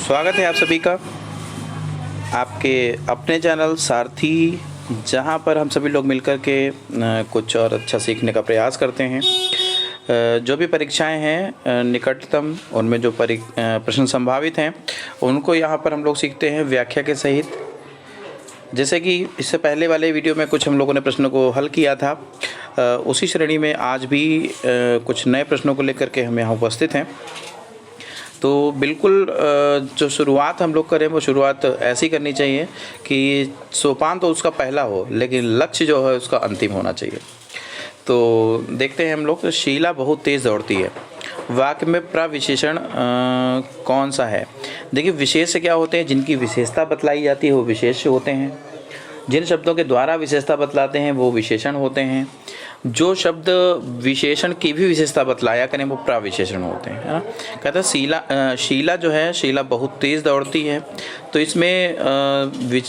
स्वागत है आप सभी का आपके अपने चैनल सारथी, जहां पर हम सभी लोग मिलकर के कुछ और अच्छा सीखने का प्रयास करते हैं। जो भी परीक्षाएं हैं निकटतम, उनमें जो प्रश्न संभावित हैं उनको यहां पर हम लोग सीखते हैं व्याख्या के सहित। जैसे कि इससे पहले वाले वीडियो में कुछ हम लोगों ने प्रश्नों को हल किया था, उसी श्रेणी में आज भी कुछ नए प्रश्नों को लेकर के हम यहाँ उपस्थित हैं। तो बिल्कुल जो शुरुआत हम लोग करें वो शुरुआत ऐसी करनी चाहिए कि सोपान तो उसका पहला हो, लेकिन लक्ष्य जो है उसका अंतिम होना चाहिए। तो देखते हैं हम लोग। शीला बहुत तेज़ दौड़ती है, वाक्य में प्रविशेषण कौन सा है? देखिए, विशेष क्या होते हैं? जिनकी विशेषता बतलाई जाती है वो विशेष्य होते हैं। जिन शब्दों के द्वारा विशेषता बतलाते हैं वो विशेषण होते हैं। जो शब्द विशेषण की भी विशेषता बतलाया करें वो प्रविशेषण होते हैं, है ना। कहता है शीला जो है, शीला बहुत तेज़ दौड़ती है। तो इसमें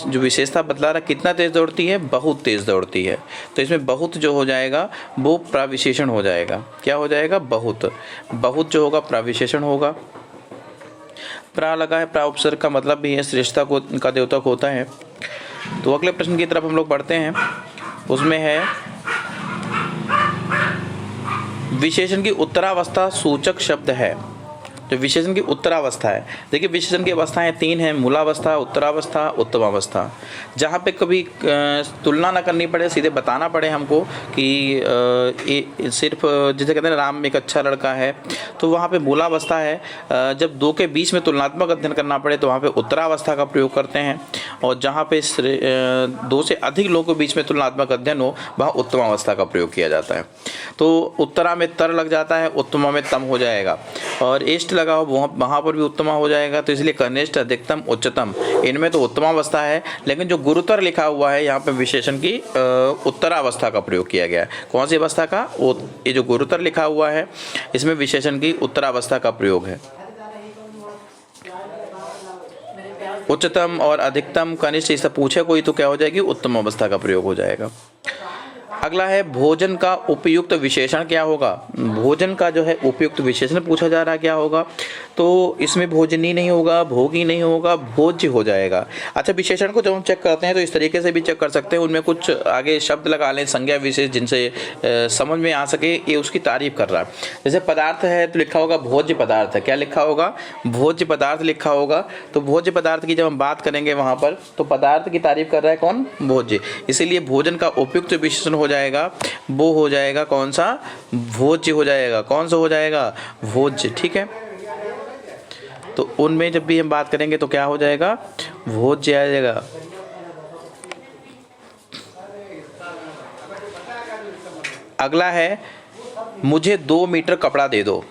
जो विशेषता बतला रहा कितना तेज़ दौड़ती है, बहुत तेज़ दौड़ती है। तो इसमें बहुत जो हो जाएगा वो प्रविशेषण हो जाएगा। क्या हो जाएगा? बहुत। बहुत जो होगा प्रविशेषण होगा। प्रा लगा है, प्रा उपसर्ग का मतलब भी है श्रेष्ठता को का द्योतक होता है। तो अगले प्रश्न की तरफ हम लोग बढ़ते हैं। उसमें है विशेषण की उत्तरावस्था सूचक शब्द है। जो विशेषण की उत्तरावस्था है, देखिए विशेषण की अवस्थाएं तीन हैं: मूलावस्था, उत्तरावस्था, उत्तमावस्था। जहाँ पे कभी तुलना ना करनी पड़े, सीधे बताना पड़े हमको कि सिर्फ जैसे कहते हैं राम एक अच्छा लड़का है, तो वहाँ पे मूलावस्था है। जब दो के बीच में तुलनात्मक अध्ययन करना पड़े तो वहाँ पे उत्तरावस्था का प्रयोग करते हैं, और जहाँ पे दो से अधिक लोगों के बीच में तुलनात्मक अध्ययन हो वहाँ उत्तमावस्था का प्रयोग किया जाता है। तो उत्तरा में तर लग जाता है, उत्तमा में तम हो जाएगा, और इष्ट लगा हो वहाँ पर भी उत्तमा हो जाएगा। तो इसलिए कनिष्ठ, अधिकतम, उच्चतम, इनमें तो उत्तमावस्था है, लेकिन जो गुरुतर लिखा हुआ है यहाँ पे विशेषण की उत्तरावस्था का प्रयोग किया गया है। कौन सी अवस्था का? ये जो गुरुतर लिखा हुआ है इसमें विशेषण की उत्तरावस्था का प्रयोग है। उच्चतम और अधिकतम, कनिष्ठ, इससे पूछे कोई तो क्या हो जाएगी? उत्तम अवस्था का प्रयोग हो जाएगा। अगला है भोजन का उपयुक्त विशेषण क्या होगा? भोजन का जो है उपयुक्त विशेषण पूछा जा रहा है, क्या होगा? तो इसमें भोजनी नहीं होगा, भोगी नहीं होगा, भोज्य हो जाएगा। अच्छा, विशेषण को जब हम चेक करते हैं तो इस तरीके से भी चेक कर सकते हैं, उनमें कुछ आगे शब्द लगा लें, संज्ञा विशेष, जिनसे समझ में आ सके ये उसकी तारीफ कर रहा है। जैसे पदार्थ है तो लिखा होगा भोज्य पदार्थ है। क्या लिखा होगा? भोज्य पदार्थ लिखा होगा। तो भोज्य पदार्थ की जब हम बात करेंगे वहाँ पर, तो पदार्थ की तारीफ कर रहा है कौन? भोज्य। इसीलिए भोजन का उपयुक्त विशेषण हो जाएगा, वो हो जाएगा कौन सा? भोज्य हो जाएगा। कौन सा हो जाएगा? भोज्य। ठीक है, तो उनमें जब भी हम बात करेंगे तो क्या हो जाएगा? भोज्य आ जाएगा। अगला है मुझे 2 मीटर कपड़ा दे दो।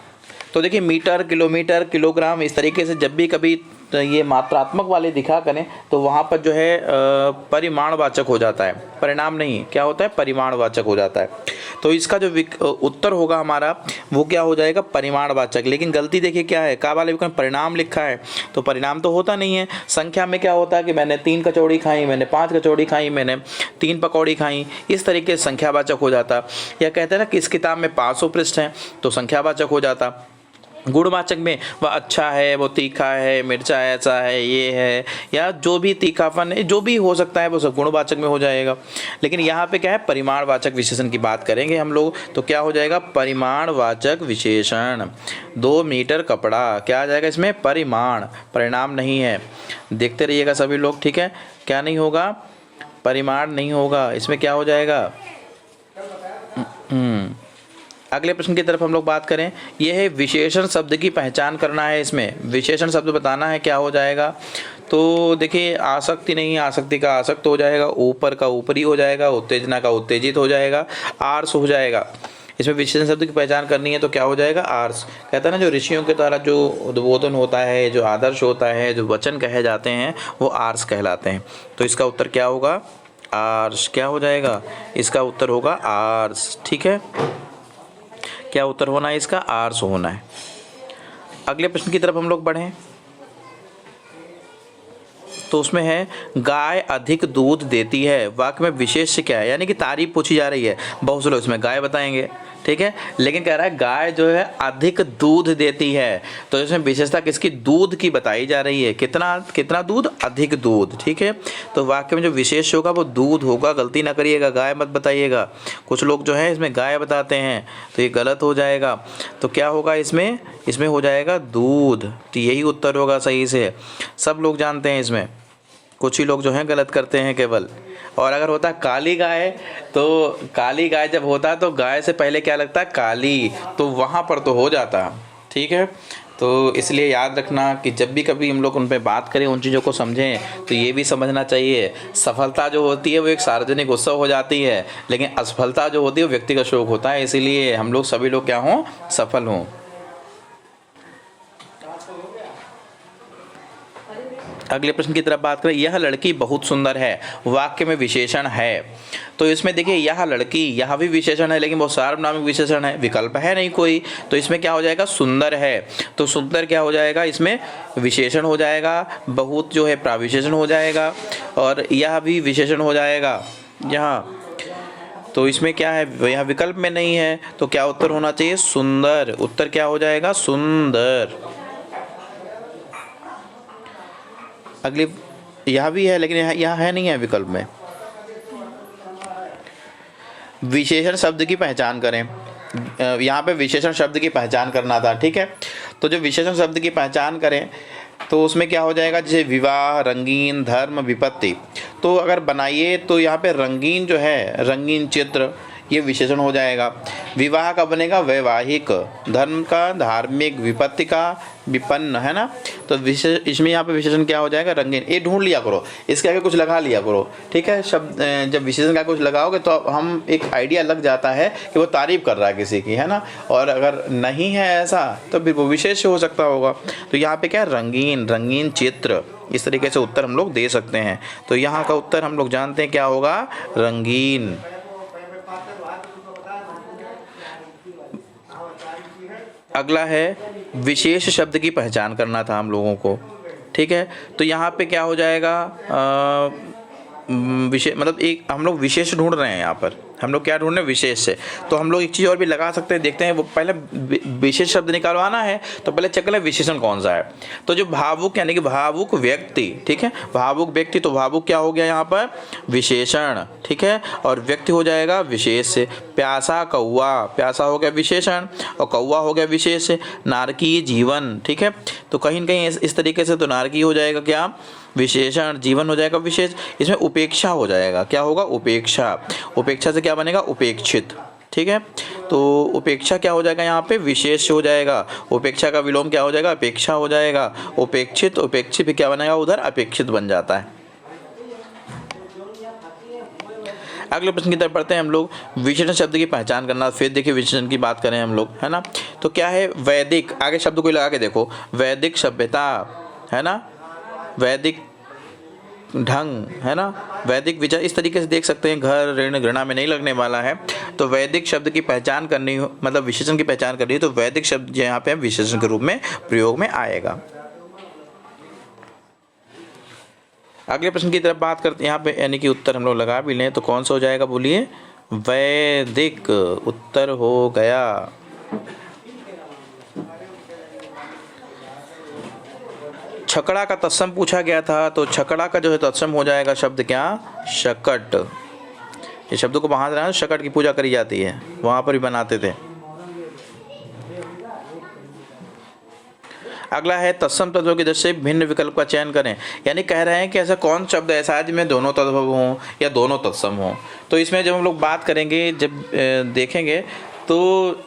तो देखिए मीटर, किलोमीटर, किलोग्राम, इस तरीके से जब भी कभी तो ये मात्रात्मक वाले दिखा करें तो वहाँ पर जो है परिमाणवाचक हो जाता है, परिणाम नहीं। क्या होता है? परिमाणवाचक हो जाता है। तो इसका जो उत्तर होगा हमारा वो क्या हो जाएगा? परिमाणवाचक। लेकिन गलती देखिए क्या है, का वाले विकल्प परिणाम लिखा है, तो परिणाम तो होता नहीं है। संख्या में क्या होता है कि मैंने 3 कचौड़ी खाई, मैंने 5 कचौड़ी खाई, मैंने 3 पकौड़ी खाई, इस तरीके से संख्यावाचक हो जाता। या कहते हैं ना कि इस किताब में 500 पृष्ठ हैं, तो संख्यावाचक हो जाता। गुणवाचक में वह अच्छा है, वो तीखा है, मिर्चा ऐसा है, ये है, या जो भी तीखापन है, जो भी हो सकता है वो सब गुणवाचक में हो जाएगा। लेकिन यहाँ पे क्या है? परिमाणवाचक विशेषण की बात करेंगे हम लोग, तो क्या हो जाएगा? परिमाणवाचक विशेषण। 2 मीटर कपड़ा, क्या आ जाएगा इसमें? परिमाण, परिणाम नहीं है। देखते रहिएगा सभी लोग, ठीक है। क्या नहीं होगा? परिमाण नहीं होगा, इसमें क्या हो जाएगा? अगले प्रश्न की तरफ हम लोग बात करें। यह है विशेषण शब्द की पहचान करना है। इसमें विशेषण शब्द बताना है, क्या हो जाएगा? तो देखिए आसक्ति नहीं, आसक्ति का आसक्त हो जाएगा, ऊपर का ऊपरी हो जाएगा, उत्तेजना का उत्तेजित हो जाएगा, आर्स हो जाएगा। इसमें विशेषण शब्द की पहचान करनी है तो क्या हो जाएगा? आर्स। कहता है ना जो ऋषियों के द्वारा जो उद्बोधन होता है, जो आदर्श होता है, जो वचन कहे जाते हैं वो आर्स कहलाते हैं। तो इसका उत्तर क्या होगा? आर्स। क्या हो जाएगा? इसका उत्तर होगा आर्स। ठीक है, क्या उत्तर होना है इसका? आर्स होना है। अगले प्रश्न की तरफ हम लोग बढ़ें तो उसमें है गाय अधिक दूध देती है। वाक्य में विशेष्य क्या है? यानी कि तारीफ पूछी जा रही है। बहुत से लोग इसमें गाय बताएंगे, ठीक है, लेकिन कह रहा है गाय जो है अधिक दूध देती है, तो इसमें विशेषता किसकी, दूध की बताई जा रही है। कितना कितना दूध, अधिक दूध। ठीक है, तो वाक्य में जो विशेष होगा वो दूध होगा, गलती ना करिएगा, गाय मत बताइएगा। कुछ लोग जो है इसमें गाय बताते हैं तो ये गलत हो जाएगा। तो क्या होगा इसमें, इसमें हो जाएगा दूध। तो यही उत्तर होगा सही से, सब लोग जानते हैं इसमें, कुछ ही लोग जो हैं गलत करते हैं केवल। और अगर होता काली गाय, तो काली गाय जब होता तो गाय से पहले क्या लगता है, काली, तो वहाँ पर तो हो जाता। ठीक है, तो इसलिए याद रखना कि जब भी कभी हम लोग उन पर बात करें, उन चीज़ों को समझें, तो ये भी समझना चाहिए सफलता जो होती है वो एक सार्वजनिक उत्सव हो जाती है, लेकिन असफलता जो होती है वो व्यक्तिगत शोक होता है। इसीलिए हम लोग सभी लोग क्या हों, सफल हों। अगले प्रश्न की तरफ बात करें, यह लड़की बहुत सुंदर है, वाक्य में विशेषण है। तो इसमें देखिए यह लड़की, यह भी विशेषण है लेकिन वो सार्वनामिक विशेषण है, विकल्प है नहीं कोई, तो इसमें क्या हो जाएगा, सुंदर है। तो सुंदर क्या हो जाएगा, इसमें विशेषण हो जाएगा, बहुत जो है प्राविशेषण हो जाएगा, और यह भी विशेषण हो जाएगा यहाँ। तो इसमें क्या है, यह विकल्प में नहीं है, तो क्या उत्तर होना चाहिए, सुंदर। उत्तर क्या हो जाएगा, सुंदर। अगली यह भी है लेकिन यह है नहीं है विकल्प में। विशेषण शब्द की पहचान करें, यहाँ पे विशेषण शब्द की पहचान करना था। ठीक है, तो जो विशेषण शब्द की पहचान करें तो उसमें क्या हो जाएगा, जैसे विवाह, रंगीन, धर्म, विपत्ति। तो अगर बनाइए तो यहाँ पे रंगीन जो है, रंगीन चित्र, ये विशेषण हो जाएगा। विवाह का बनेगा वैवाहिक, धर्म का धार्मिक, विपत्ति का विपन्न, है ना। तो विशेष इसमें यहाँ पे विशेषण क्या हो जाएगा, रंगीन। ये ढूंढ लिया करो, इसके आगे कुछ लगा लिया करो। ठीक है, शब्द जब विशेषण का कुछ लगाओगे तो हम एक आइडिया लग जाता है कि वो तारीफ कर रहा है किसी की, है ना। और अगर नहीं है ऐसा तो फिर वो विशेष हो सकता होगा। तो यहाँ पे क्या है, रंगीन, रंगीन चित्र, इस तरीके से उत्तर हम लोग दे सकते हैं। तो यहाँ का उत्तर हम लोग जानते हैं क्या होगा, रंगीन। अगला है विशेष शब्द की पहचान करना था हम लोगों को। ठीक है, तो यहाँ पे क्या हो जाएगा, विशेष मतलब एक हम लोग विशेष ढूंढ रहे हैं। यहाँ पर हम लोग क्या ढूंढ रहे हैं, विशेष से। तो हम लोग एक चीज़ और भी लगा सकते हैं, देखते हैं। वो पहले विशेष शब्द निकालवाना है तो पहले चेक करें विशेषण कौन सा है। तो जो भावुक यानी कि भावुक व्यक्ति, ठीक है, भावुक व्यक्ति, तो भावुक क्या हो गया यहाँ पर, विशेषण। ठीक है, और व्यक्ति हो जाएगा विशेष से। प्यासा कौआ, प्यासा हो गया विशेषण और कौआ हो गया विशेष से। नारकीय जीवन, ठीक है, तो कहीं न कहीं इस तरीके से तो नारकीय हो जाएगा क्या, विशेषण, जीवन हो जाएगा विशेष। इसमें उपेक्षा हो जाएगा, क्या होगा, उपेक्षा। उपेक्षा से क्या बनेगा, उपेक्षित। ठीक है, तो उपेक्षा क्या हो जाएगा, यहाँ पे विशेष हो जाएगा। उपेक्षा का विलोम क्या हो जाएगा, अपेक्षा हो जाएगा। उपेक्षित, उपेक्षित भी क्या बनेगा, उधर अपेक्षित बन जाता है। अगले प्रश्न की तरफ पढ़ते हैं हम लोग। विशेषण शब्द की पहचान करना, फिर देखिए विशेषण की बात करें हम लोग, है ना। तो क्या है, वैदिक, आगे शब्द को लगा के देखो, वैदिक सभ्यता, है ना, वैदिक ढंग, है ना, वैदिक विचार, इस तरीके से देख सकते हैं। घर, ऋण, घृणा में नहीं लगने वाला है। तो वैदिक शब्द की पहचान करनी हो, मतलब विशेषण की पहचान करनी है, तो वैदिक शब्द यहाँ पे विशेषण के रूप में प्रयोग में आएगा। अगले प्रश्न की तरफ बात करते हैं। यहाँ पे यानी कि उत्तर हम लोग लगा भी लें तो कौन सा हो जाएगा, बोलिए, वैदिक उत्तर हो गया। छकड़ा का तत्सम पूछा गया था, तो छकड़ा का जो है तत्सम हो जाएगा शब्द क्या, शकट। ये शब्द को बांध रहा है, शकट की पूजा करी जाती है, वहां पर भी बनाते थे। अगला है तत्सम तत्वों की दृष्टि से भिन्न विकल्प का चयन करें। यानी कह रहे हैं कि ऐसा कौन शब्द ऐसा है जिसमें दोनों तत्व हों या दोनों तत्सम हों। तो इसमें जब हम लोग बात करेंगे, जब देखेंगे तो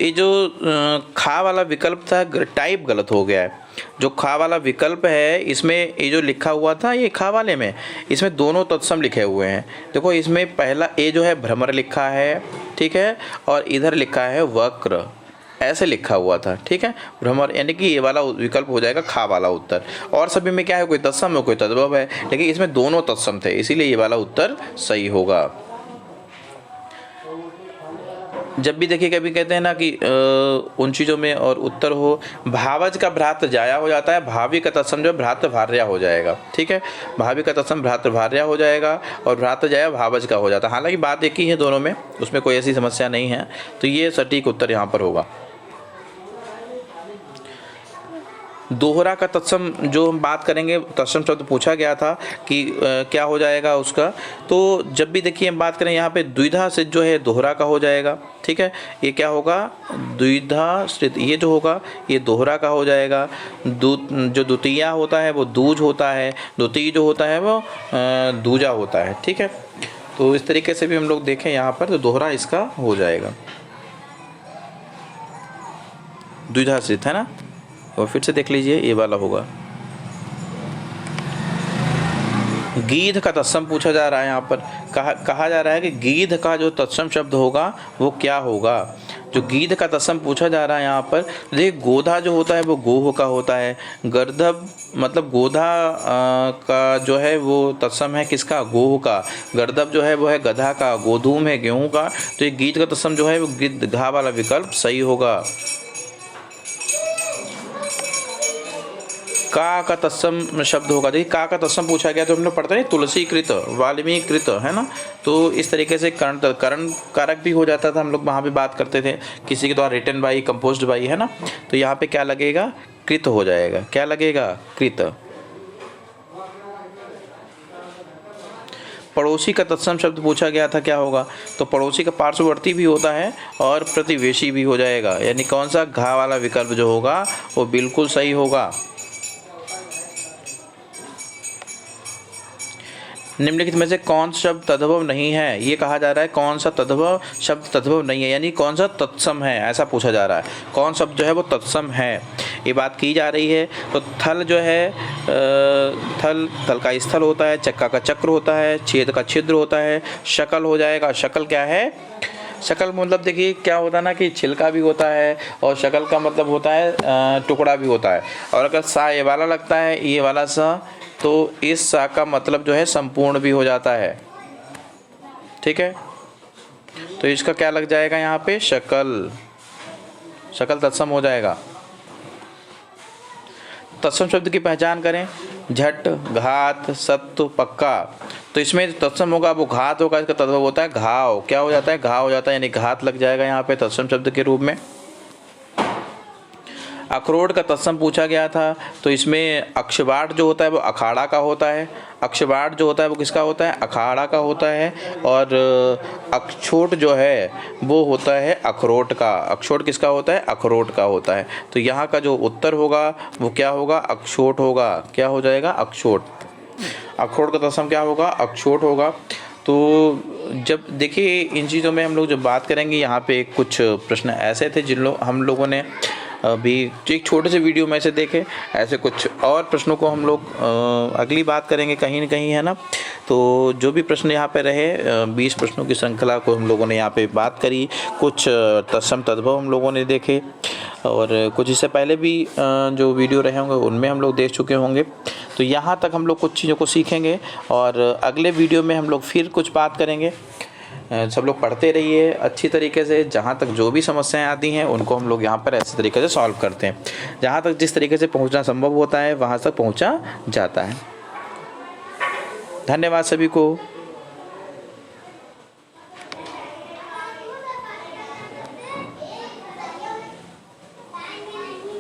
ये जो खा वाला विकल्प था, टाइप गलत हो गया है। जो खा वाला विकल्प है इसमें ये जो लिखा हुआ था, ये खा वाले में इसमें दोनों तत्सम लिखे हुए हैं। देखो इसमें पहला ए जो है भ्रमर लिखा है, ठीक है, और इधर लिखा है वक्र, ऐसे लिखा हुआ था। ठीक है, भ्रमर, यानी कि ये वाला विकल्प हो जाएगा खा वाला उत्तर। और सभी में क्या है, कोई तत्सम है कोई तद्भव है, लेकिन इसमें दोनों तत्सम थे, इसीलिए ये वाला उत्तर सही होगा। जब भी देखिए कभी कहते हैं ना कि उन चीज़ों में और उत्तर हो, भावज का भ्रात जाया हो जाता है, भावी का तत्सम जो भ्रात भार्या हो जाएगा। ठीक है, भावी का तत्सम भ्रात भार्या हो जाएगा और भ्रात जाया भावज का हो जाता है। हालांकि बात एक ही है दोनों में, उसमें कोई ऐसी समस्या नहीं है। तो ये सटीक उत्तर यहाँ पर होगा। दोहरा का तत्सम जो हम बात करेंगे, तत्सम शब्द पूछा गया था कि क्या हो जाएगा उसका। तो जब भी देखिए हम बात करें यहाँ पे द्विधा से जो है दोहरा का हो जाएगा। ठीक है, ये क्या होगा, द्विधा स्थित, ये जो होगा ये दोहरा का हो जाएगा। जो द्वितीय होता है वो दूज होता है, द्वितीय जो होता है वो दूजा होता है। ठीक है, तो इस तरीके से भी हम लोग देखें यहाँ पर तो दोहरा इसका हो जाएगा, द्विधा स्थित है ना। और फिर से देख लीजिए, ये वाला होगा। गीध का तत्सम पूछा जा रहा है यहाँ पर, कहा जा रहा है कि गीध का जो तत्सम शब्द होगा वो क्या होगा। जो गीध का तत्सम पूछा जा रहा है यहाँ पर, देखिए गोधा जो होता है वो गोह का होता है। गर्दभ मतलब गोधा का जो है वो तत्सम है किसका, गोह का। गर्दभ जो है वो है गधा का। गोधूम है गेहूं का। तो ये गीध का तत्सम जो है वो गिद्ध घा वाला विकल्प सही होगा। का तत्सम शब्द होगा। देखिए का तत्सम पूछा गया तो हमने पढ़ता है तुलसी कृत, वाल्मीकि कृत, है ना। तो इस तरीके से करण कारक भी हो जाता था, हम लोग वहाँ भी बात करते थे किसी के द्वारा रिटन बाई, कंपोज्ड बाई, है ना। तो यहाँ पे क्या लगेगा, कृत हो जाएगा। क्या लगेगा, कृत। पड़ोसी का तत्सम शब्द पूछा गया था, क्या होगा। तो पड़ोसी का पार्श्ववर्ती भी होता है और प्रतिवेशी भी हो जाएगा। यानी कौन सा, घा वाला विकल्प जो होगा वो बिल्कुल सही होगा। निम्नलिखित में से कौन सा शब्द तद्भव नहीं है। ये कहा जा रहा है कौन सा तद्भव शब्द तद्भव नहीं है, यानी कौन सा तत्सम है, ऐसा पूछा जा रहा है। कौन शब्द जो है वो तत्सम है, ये बात की जा रही है। तो थल जो है, थल का स्थल होता है, चक्का का चक्र होता है, छेद का छिद्र होता है, शकल हो जाएगा। शकल क्या है, शकल मतलब देखिए क्या होता है ना कि छिलका भी होता है और शकल का मतलब होता है टुकड़ा भी होता है। और अगर सा ये वाला लगता है, ये वाला सा, तो इस सा का मतलब जो है संपूर्ण भी हो जाता है। ठीक है, तो इसका क्या लग जाएगा यहाँ पे, शकल। शकल तत्सम हो जाएगा। तत्सम शब्द की पहचान करें, झट, घात, सत्व, पक्का। तो इसमें तत्सम होगा वो घात होगा, इसका तद्भव होता है घाव। क्या हो जाता है, घाव हो जाता है, यानी घात लग जाएगा यहाँ पे तत्सम शब्द के रूप में। अखरोट का तत्सम पूछा गया था, तो इसमें अक्षवाट जो होता है वो अखाड़ा का होता है। अक्षवाट जो होता है वो किसका होता है, अखाड़ा का होता है। और अक्षोट जो है वो होता है अखरोट का। अक्षोट किसका होता है, अखरोट का होता है। तो यहाँ का जो उत्तर होगा वो क्या होगा, अक्षोट होगा। क्या हो जाएगा, अक्षोट। अखरोट का तत्सम क्या होगा, अक्षोट होगा। तो जब देखिए इन चीज़ों में हम लोग जब बात करेंगे, यहाँ पे कुछ प्रश्न ऐसे थे जिन हम लोगों ने अभी एक छोटे से वीडियो में से देखे। ऐसे कुछ और प्रश्नों को हम लोग अगली बात करेंगे कहीं न कहीं, है ना। तो जो भी प्रश्न यहाँ पे रहे, 20 प्रश्नों की श्रृंखला को हम लोगों ने यहाँ पे बात करी। कुछ तत्सम तद्भव हम लोगों ने देखे और कुछ इससे पहले भी जो वीडियो रहे होंगे उनमें हम लोग देख चुके होंगे। तो यहाँ तक हम लोग कुछ चीज़ों को सीखेंगे और अगले वीडियो में हम लोग फिर कुछ बात करेंगे। सब लोग पढ़ते रहिए अच्छी तरीके से। जहाँ तक जो भी समस्याएं आती हैं उनको हम लोग यहाँ पर ऐसे तरीके से सॉल्व करते हैं। जहाँ तक जिस तरीके से पहुँचना संभव होता है वहाँ तक पहुँचा जाता है। धन्यवाद सभी को।